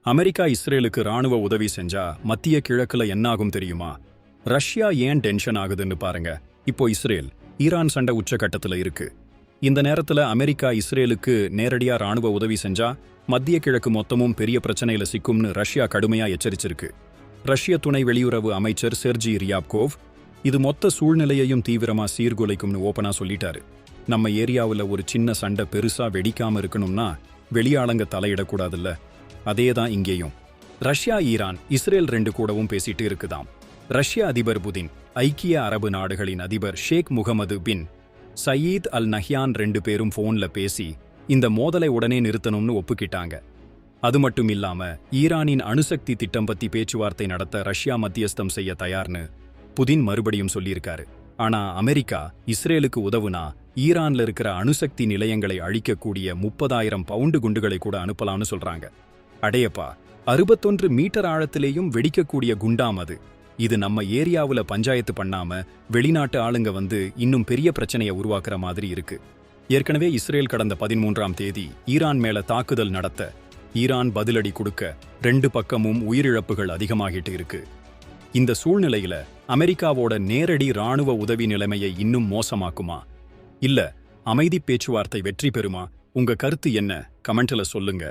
America இஸ்ரேலுக்கு ராணுவ உதவி செஞ்சா மத்திய கிழக்குல என்னாகும் தெரியுமா? ரஷ்யா ஏன் டென்ஷன் ஆகுதுன்னு பாருங்க. இப்போ இஸ்ரேல் ஈரான் சண்டை உச்சகட்டத்துல இருக்கு. இந்த நேரத்துல அமெரிக்கா இஸ்ரேலுக்கு நேரடியா ராணுவ உதவி செஞ்சா மத்திய கிழக்கு மொத்தமும் பெரிய பிரச்சனையில சிக்கும்னு ரஷ்யா கடுமையா எச்சரிச்சிருக்கு. ரஷ்ய துணை வெளியுறவு அமைச்சர் செர்ஜி ரியாப்கோவ் இது மொத்த சூழ்நிலையையும் தீவிரமா சீர்குலைக்கும்னு ஓப்பனா சொல்லிட்டாரு. நம்ம ஏரியாவுல ஒரு சின்ன சண்டை பெருசா வெடிக்காம இருக்கணும்னா வெளியாளங்க தலையிடக்கூடாதுல்ல. அதேதான் இங்கேயும். ரஷ்யா ஈரான் இஸ்ரேல் ரெண்டு கூடவும் பேசிட்டு இருக்குதாம். ரஷ்ய அதிபர் புதின் ஐக்கிய அரபு நாடுகளின் அதிபர் ஷேக் முகமது பின் சயீத் அல் நஹ்யான் ரெண்டு பேரும் போன்ல பேசி இந்த மோதலை உடனே நிறுத்தணும்னு ஒப்புக்கிட்டாங்க. அது மட்டும் இல்லாம ஈரானின் அணுசக்தி திட்டம் பத்தி பேச்சுவார்த்தை நடத்த ரஷ்யா மத்தியஸ்தம் செய்ய தயார்னு புதின் மறுபடியும் சொல்லியிருக்காரு. ஆனா அமெரிக்கா இஸ்ரேலுக்கு உதவுனா ஈரான்ல இருக்கிற அணுசக்தி நிலையங்களை அழிக்கக்கூடிய 30,000 பவுண்டு குண்டுகளை கூட அனுப்பலாம்னு சொல்றாங்க. அடையப்பா, 61 மீட்டர் ஆழத்திலேயும் வெடிக்கக்கூடிய குண்டாம் அது. இது நம்ம ஏரியாவுல பஞ்சாயத்து பண்ணாம வெளிநாட்டு ஆளுங்க வந்து இன்னும் பெரிய பிரச்சனையை உருவாக்குற மாதிரி இருக்கு. ஏற்கனவே இஸ்ரேல் கடந்த 13ஆம் தேதி ஈரான் மேல தாக்குதல் நடத்த ஈரான் பதிலடி கொடுக்க ரெண்டு பக்கமும் உயிரிழப்புகள் அதிகமாகிட்டு இருக்கு. இந்த சூழ்நிலையில அமெரிக்காவோட நேரடி ராணுவ உதவி நிலைமையை இன்னும் மோசமாக்குமா? இல்ல அமைதி பேச்சுவார்த்தை வெற்றி பெறுமா? உங்க கருத்து என்ன? கமெண்ட்ல சொல்லுங்க.